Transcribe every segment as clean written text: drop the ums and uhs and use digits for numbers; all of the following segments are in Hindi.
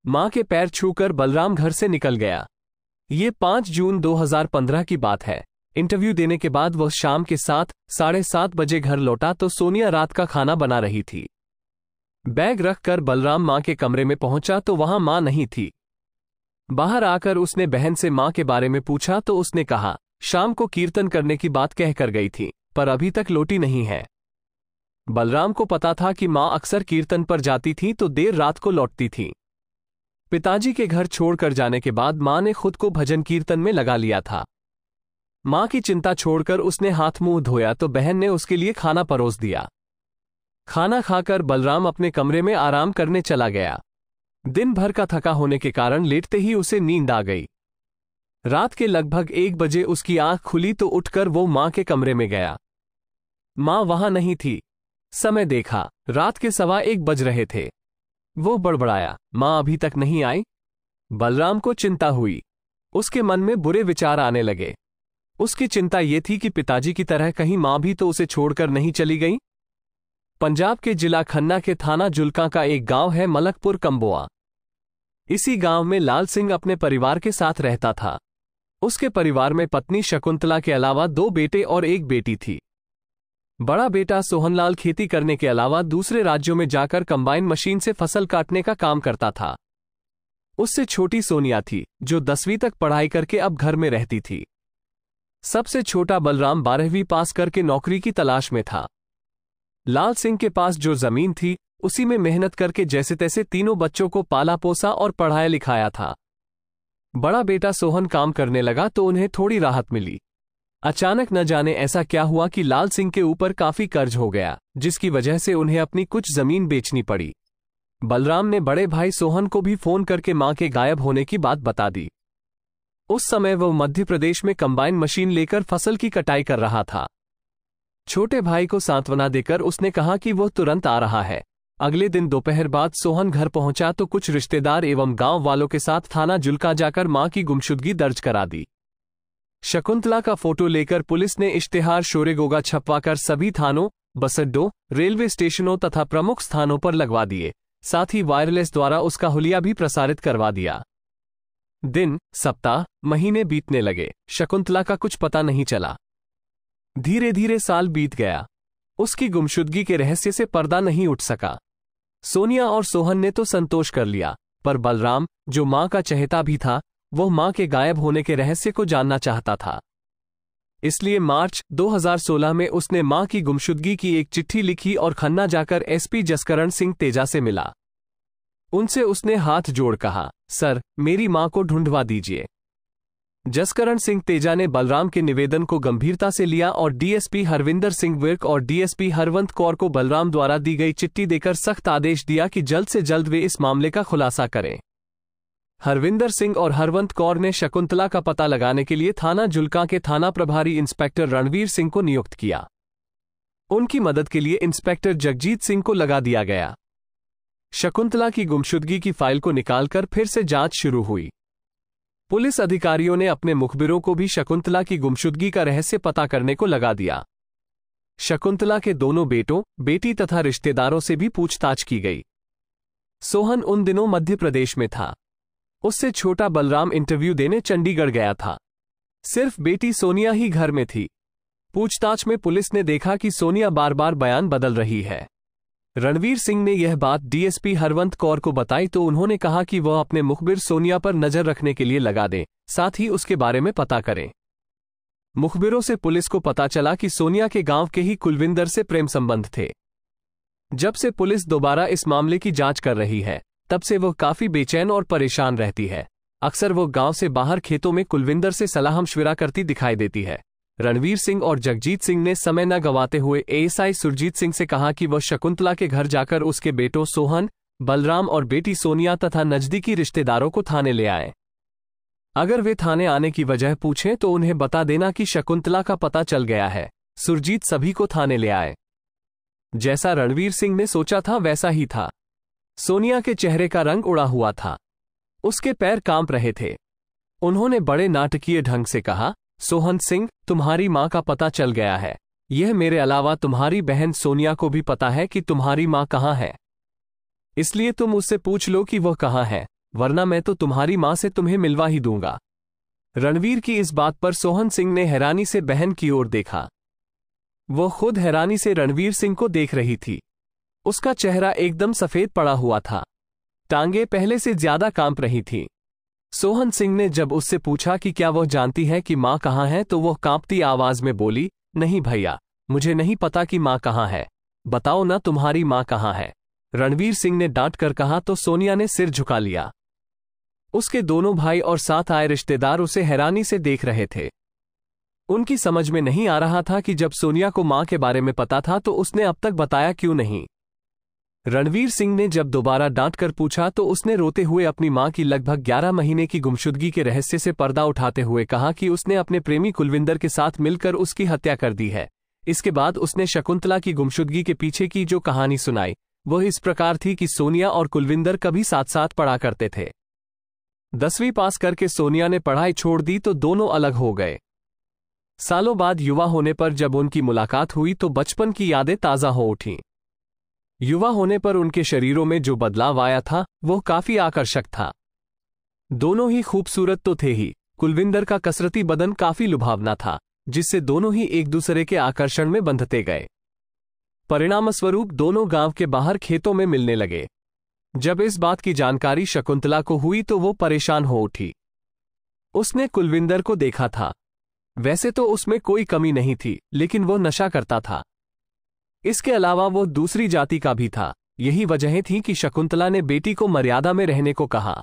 मां के पैर छूकर बलराम घर से निकल गया। ये 5 जून 2015 की बात है। इंटरव्यू देने के बाद वह शाम के 7-7:30 बजे घर लौटा तो सोनिया रात का खाना बना रही थी। बैग रखकर बलराम मां के कमरे में पहुंचा तो वहां मां नहीं थी। बाहर आकर उसने बहन से मां के बारे में पूछा तो उसने कहा, शाम को कीर्तन करने की बात कहकर गई थी, पर अभी तक लौटी नहीं है। बलराम को पता था कि मां अक्सर कीर्तन पर जाती थी तो देर रात को लौटती थी। पिताजी के घर छोड़कर जाने के बाद मां ने खुद को भजन कीर्तन में लगा लिया था। मां की चिंता छोड़कर उसने हाथ मुंह धोया तो बहन ने उसके लिए खाना परोस दिया। खाना खाकर बलराम अपने कमरे में आराम करने चला गया। दिन भर का थका होने के कारण लेटते ही उसे नींद आ गई। रात के लगभग 1 बजे उसकी आंख खुली तो उठकर वो मां के कमरे में गया। मां वहां नहीं थी। समय देखा, रात के 1:15 बज रहे थे। वो बड़बड़ाया, मां अभी तक नहीं आई? बलराम को चिंता हुई। उसके मन में बुरे विचार आने लगे। उसकी चिंता ये थी कि पिताजी की तरह कहीं मां भी तो उसे छोड़कर नहीं चली गई। पंजाब के जिला खन्ना के थाना जुल्का का एक गांव है मलकपुर कंबोआ। इसी गांव में लाल सिंह अपने परिवार के साथ रहता था। उसके परिवार में पत्नी शकुंतला के अलावा 2 बेटे और 1 बेटी थी। बड़ा बेटा सोहनलाल खेती करने के अलावा दूसरे राज्यों में जाकर कंबाइन मशीन से फसल काटने का काम करता था। उससे छोटी सोनिया थी, जो 10वीं तक पढ़ाई करके अब घर में रहती थी। सबसे छोटा बलराम 12वीं पास करके नौकरी की तलाश में था। लाल सिंह के पास जो जमीन थी, उसी में मेहनत करके जैसे तैसे तीनों बच्चों को पाला पोसा और पढ़ाया लिखाया था। बड़ा बेटा सोहन काम करने लगा तो उन्हें थोड़ी राहत मिली। अचानक न जाने ऐसा क्या हुआ कि लाल सिंह के ऊपर काफी कर्ज हो गया, जिसकी वजह से उन्हें अपनी कुछ जमीन बेचनी पड़ी। बलराम ने बड़े भाई सोहन को भी फोन करके मां के गायब होने की बात बता दी। उस समय वह मध्य प्रदेश में कंबाइन मशीन लेकर फसल की कटाई कर रहा था। छोटे भाई को सांत्वना देकर उसने कहा कि वह तुरंत आ रहा है। अगले दिन दोपहर बाद सोहन घर पहुंचा तो कुछ रिश्तेदार एवं गांव वालों के साथ थाना जुल्का जाकर मां की गुमशुदगी दर्ज करा दी। शकुंतला का फोटो लेकर पुलिस ने इश्तेहार शोरेगोगा छपवाकर सभी थानों, बस अड्डों, रेलवे स्टेशनों तथा प्रमुख स्थानों पर लगवा दिए। साथ ही वायरलेस द्वारा उसका हुलिया भी प्रसारित करवा दिया। दिन, सप्ताह, महीने बीतने लगे। शकुंतला का कुछ पता नहीं चला। धीरे धीरे साल बीत गया। उसकी गुमशुदगी के रहस्य से पर्दा नहीं उठ सका। सोनिया और सोहन ने तो संतोष कर लिया, पर बलराम, जो मां का चहेता भी था, वह मां के गायब होने के रहस्य को जानना चाहता था। इसलिए मार्च 2016 में उसने मां की गुमशुदगी की एक चिट्ठी लिखी और खन्ना जाकर एसपी जसकरण सिंह तेजा से मिला। उनसे उसने हाथ जोड़ कहा, सर, मेरी मां को ढूंढवा दीजिए। जसकरण सिंह तेजा ने बलराम के निवेदन को गंभीरता से लिया और डीएसपी हरविंदर सिंह विर्क और डीएसपी हरवंत कौर को बलराम द्वारा दी गई चिट्ठी देकर सख्त आदेश दिया कि जल्द से जल्द वे इस मामले का खुलासा करें। हरविंदर सिंह और हरवंत कौर ने शकुंतला का पता लगाने के लिए थाना जुल्का के थाना प्रभारी इंस्पेक्टर रणवीर सिंह को नियुक्त किया। उनकी मदद के लिए इंस्पेक्टर जगजीत सिंह को लगा दिया गया। शकुंतला की गुमशुदगी की फाइल को निकालकर फिर से जांच शुरू हुई। पुलिस अधिकारियों ने अपने मुखबिरों को भी शकुंतला की गुमशुदगी का रहस्य पता करने को लगा दिया। शकुंतला के दोनों बेटों, बेटी तथा रिश्तेदारों से भी पूछताछ की गई। सोहन उन दिनों मध्य प्रदेश में था। उससे छोटा बलराम इंटरव्यू देने चंडीगढ़ गया था। सिर्फ बेटी सोनिया ही घर में थी। पूछताछ में पुलिस ने देखा कि सोनिया बार बार बयान बदल रही है। रणवीर सिंह ने यह बात डीएसपी हरवंत कौर को बताई तो उन्होंने कहा कि वह अपने मुखबिर सोनिया पर नजर रखने के लिए लगा दें, साथ ही उसके बारे में पता करें। मुखबिरों से पुलिस को पता चला कि सोनिया के गांव के ही कुलविंदर से प्रेम संबंध थे। जब से पुलिस दोबारा इस मामले की जांच कर रही है, तब से वह काफी बेचैन और परेशान रहती है। अक्सर वो गांव से बाहर खेतों में कुलविंदर से सलाह मशविरा करती दिखाई देती है। रणवीर सिंह और जगजीत सिंह ने समय न गंवाते हुए एएसआई सुरजीत सिंह से कहा कि वह शकुंतला के घर जाकर उसके बेटों सोहन, बलराम और बेटी सोनिया तथा नजदीकी रिश्तेदारों को थाने ले आए। अगर वे थाने आने की वजह पूछें तो उन्हें बता देना कि शकुंतला का पता चल गया है। सुरजीत सभी को थाने ले आए। जैसा रणवीर सिंह ने सोचा था वैसा ही था। सोनिया के चेहरे का रंग उड़ा हुआ था। उसके पैर कांप रहे थे। उन्होंने बड़े नाटकीय ढंग से कहा, सोहन सिंह, तुम्हारी मां का पता चल गया है। यह मेरे अलावा तुम्हारी बहन सोनिया को भी पता है कि तुम्हारी मां कहां है। इसलिए तुम उससे पूछ लो कि वह कहां है। वरना मैं तो तुम्हारी मां से तुम्हें मिलवा ही दूंगा। रणवीर की इस बात पर सोहन सिंह ने हैरानी से बहन की ओर देखा। वो खुद हैरानी से रणवीर सिंह को देख रही थी। उसका चेहरा एकदम सफेद पड़ा हुआ था, टांगे पहले से ज्यादा कांप रही थीं। सोहन सिंह ने जब उससे पूछा कि क्या वह जानती है कि मां कहाँ है, तो वह कांपती आवाज में बोली, नहीं भैया, मुझे नहीं पता कि मां कहाँ है। बताओ ना तुम्हारी मां कहाँ है। रणवीर सिंह ने डांट कर कहा तो सोनिया ने सिर झुका लिया। उसके दोनों भाई और साथ आए रिश्तेदार उसे हैरानी से देख रहे थे। उनकी समझ में नहीं आ रहा था कि जब सोनिया को मां के बारे में पता था तो उसने अब तक बताया क्यों नहीं। रणवीर सिंह ने जब दोबारा डांट कर पूछा तो उसने रोते हुए अपनी मां की लगभग 11 महीने की गुमशुदगी के रहस्य से पर्दा उठाते हुए कहा कि उसने अपने प्रेमी कुलविंदर के साथ मिलकर उसकी हत्या कर दी है। इसके बाद उसने शकुंतला की गुमशुदगी के पीछे की जो कहानी सुनाई वह इस प्रकार थी कि सोनिया और कुलविंदर कभी साथ साथ पढ़ा करते थे। 10वीं पास करके सोनिया ने पढ़ाई छोड़ दी तो दोनों अलग हो गए। सालों बाद युवा होने पर जब उनकी मुलाकात हुई तो बचपन की यादें ताज़ा हो उठीं। युवा होने पर उनके शरीरों में जो बदलाव आया था वह काफी आकर्षक था। दोनों ही खूबसूरत तो थे ही, कुलविंदर का कसरती बदन काफी लुभावना था, जिससे दोनों ही एक दूसरे के आकर्षण में बंधते गए। परिणामस्वरूप दोनों गांव के बाहर खेतों में मिलने लगे। जब इस बात की जानकारी शकुंतला को हुई तो वो परेशान हो उठी। उसने कुलविंदर को देखा था। वैसे तो उसमें कोई कमी नहीं थी, लेकिन वो नशा करता था। इसके अलावा वो दूसरी जाति का भी था। यही वजह थी कि शकुंतला ने बेटी को मर्यादा में रहने को कहा।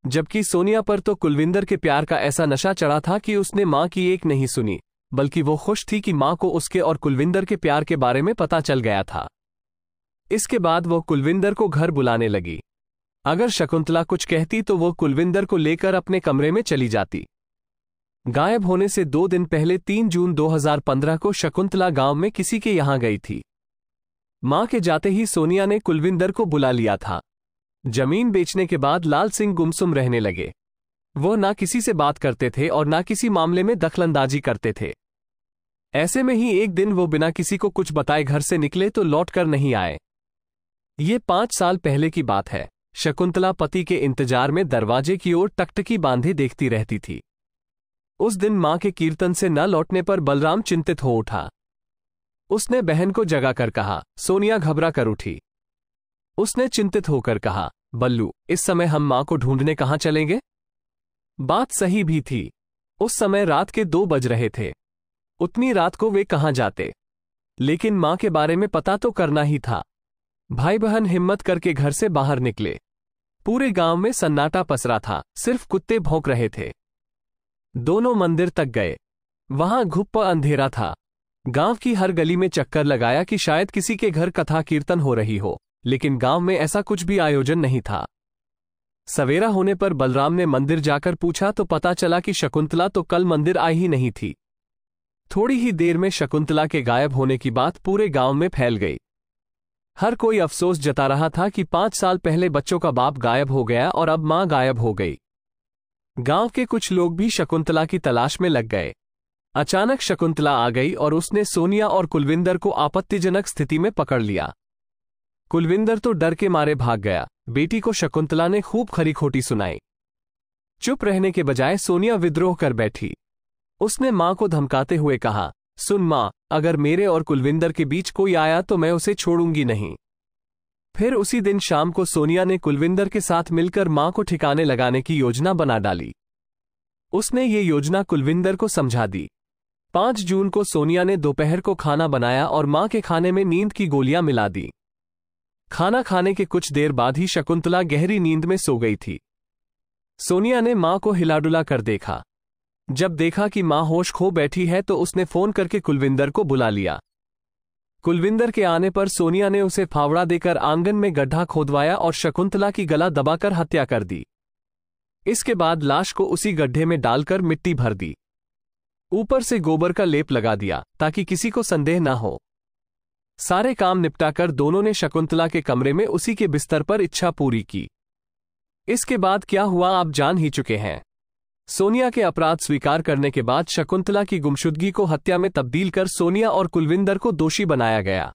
जबकि सोनिया पर तो कुलविंदर के प्यार का ऐसा नशा चढ़ा था कि उसने मां की एक नहीं सुनी, बल्कि वो खुश थी कि मां को उसके और कुलविंदर के प्यार के बारे में पता चल गया था। इसके बाद वो कुलविंदर को घर बुलाने लगी। अगर शकुंतला कुछ कहती तो वो कुलविंदर को लेकर अपने कमरे में चली जाती। गायब होने से 2 दिन पहले 3 जून 2015 को शकुंतला गांव में किसी के यहां गई थी। मां के जाते ही सोनिया ने कुलविंदर को बुला लिया था। जमीन बेचने के बाद लाल सिंह गुमसुम रहने लगे। वो ना किसी से बात करते थे और ना किसी मामले में दखलंदाजी करते थे। ऐसे में ही एक दिन वो बिना किसी को कुछ बताए घर से निकले तो लौट कर नहीं आए। ये 5 साल पहले की बात है। शकुंतला पति के इंतजार में दरवाजे की ओर टकटकी बांधे देखती रहती थी। उस दिन मां के कीर्तन से न लौटने पर बलराम चिंतित हो उठा। उसने बहन को जगाकर कहा। सोनिया घबरा कर उठी। उसने चिंतित होकर कहा, बल्लू, इस समय हम मां को ढूंढने कहां चलेंगे? बात सही भी थी। उस समय रात के 2 बज रहे थे। उतनी रात को वे कहां जाते? लेकिन मां के बारे में पता तो करना ही था। भाई बहन हिम्मत करके घर से बाहर निकले। पूरे गांव में सन्नाटा पसरा था, सिर्फ कुत्ते भौंक रहे थे। दोनों मंदिर तक गए। वहां घुप्पा अंधेरा था। गांव की हर गली में चक्कर लगाया कि शायद किसी के घर कथा कीर्तन हो रही हो, लेकिन गांव में ऐसा कुछ भी आयोजन नहीं था। सवेरा होने पर बलराम ने मंदिर जाकर पूछा तो पता चला कि शकुंतला तो कल मंदिर आई ही नहीं थी। थोड़ी ही देर में शकुंतला के गायब होने की बात पूरे गांव में फैल गई। हर कोई अफसोस जता रहा था कि 5 साल पहले बच्चों का बाप गायब हो गया और अब मां गायब हो गई। गांव के कुछ लोग भी शकुंतला की तलाश में लग गए। अचानक शकुंतला आ गई और उसने सोनिया और कुलविंदर को आपत्तिजनक स्थिति में पकड़ लिया। कुलविंदर तो डर के मारे भाग गया। बेटी को शकुंतला ने खूब खरी खोटी सुनाई। चुप रहने के बजाय सोनिया विद्रोह कर बैठी। उसने मां को धमकाते हुए कहा, सुन मां, अगर मेरे और कुलविंदर के बीच कोई आया तो मैं उसे छोड़ूंगी नहीं। फिर उसी दिन शाम को सोनिया ने कुलविंदर के साथ मिलकर मां को ठिकाने लगाने की योजना बना डाली। उसने ये योजना कुलविंदर को समझा दी। 5 जून को सोनिया ने दोपहर को खाना बनाया और मां के खाने में नींद की गोलियां मिला दी। खाना खाने के कुछ देर बाद ही शकुंतला गहरी नींद में सो गई थी। सोनिया ने मां को हिलाडुला कर देखा। जब देखा कि मां होश खो बैठी है तो उसने फोन करके कुलविंदर को बुला लिया। कुलविंदर के आने पर सोनिया ने उसे फावड़ा देकर आंगन में गड्ढा खोदवाया और शकुंतला की गला दबाकर हत्या कर दी। इसके बाद लाश को उसी गड्ढे में डालकर मिट्टी भर दी। ऊपर से गोबर का लेप लगा दिया ताकि किसी को संदेह न हो। सारे काम निपटाकर दोनों ने शकुंतला के कमरे में उसी के बिस्तर पर इच्छा पूरी की। इसके बाद क्या हुआ आप जान ही चुके हैं। सोनिया के अपराध स्वीकार करने के बाद शकुंतला की गुमशुदगी को हत्या में तब्दील कर सोनिया और कुलविंदर को दोषी बनाया गया।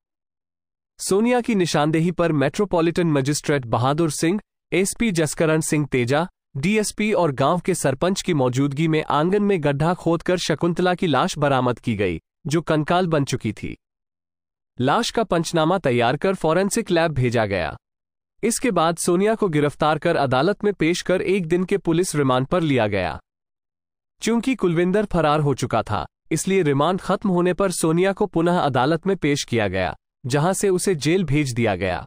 सोनिया की निशानदेही पर metropolitan magistrate Bahadur Singh, SP Jaskaran Singh Teja, DSP और गांव के सरपंच की मौजूदगी में आंगन में गड्ढा खोदकर शकुंतला की लाश बरामद की गई, जो कंकाल बन चुकी थी। लाश का पंचनामा तैयार कर फॉरेंसिक लैब भेजा गया। इसके बाद सोनिया को गिरफ्तार कर अदालत में पेश कर 1 दिन के पुलिस रिमांड पर लिया गया। चूंकि कुलविंदर फरार हो चुका था, इसलिए रिमांड खत्म होने पर सोनिया को पुनः अदालत में पेश किया गया, जहां से उसे जेल भेज दिया गया।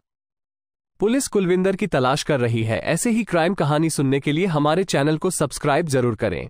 पुलिस कुलविंदर की तलाश कर रही है। ऐसे ही क्राइम कहानी सुनने के लिए हमारे चैनल को सब्सक्राइब जरूर करें।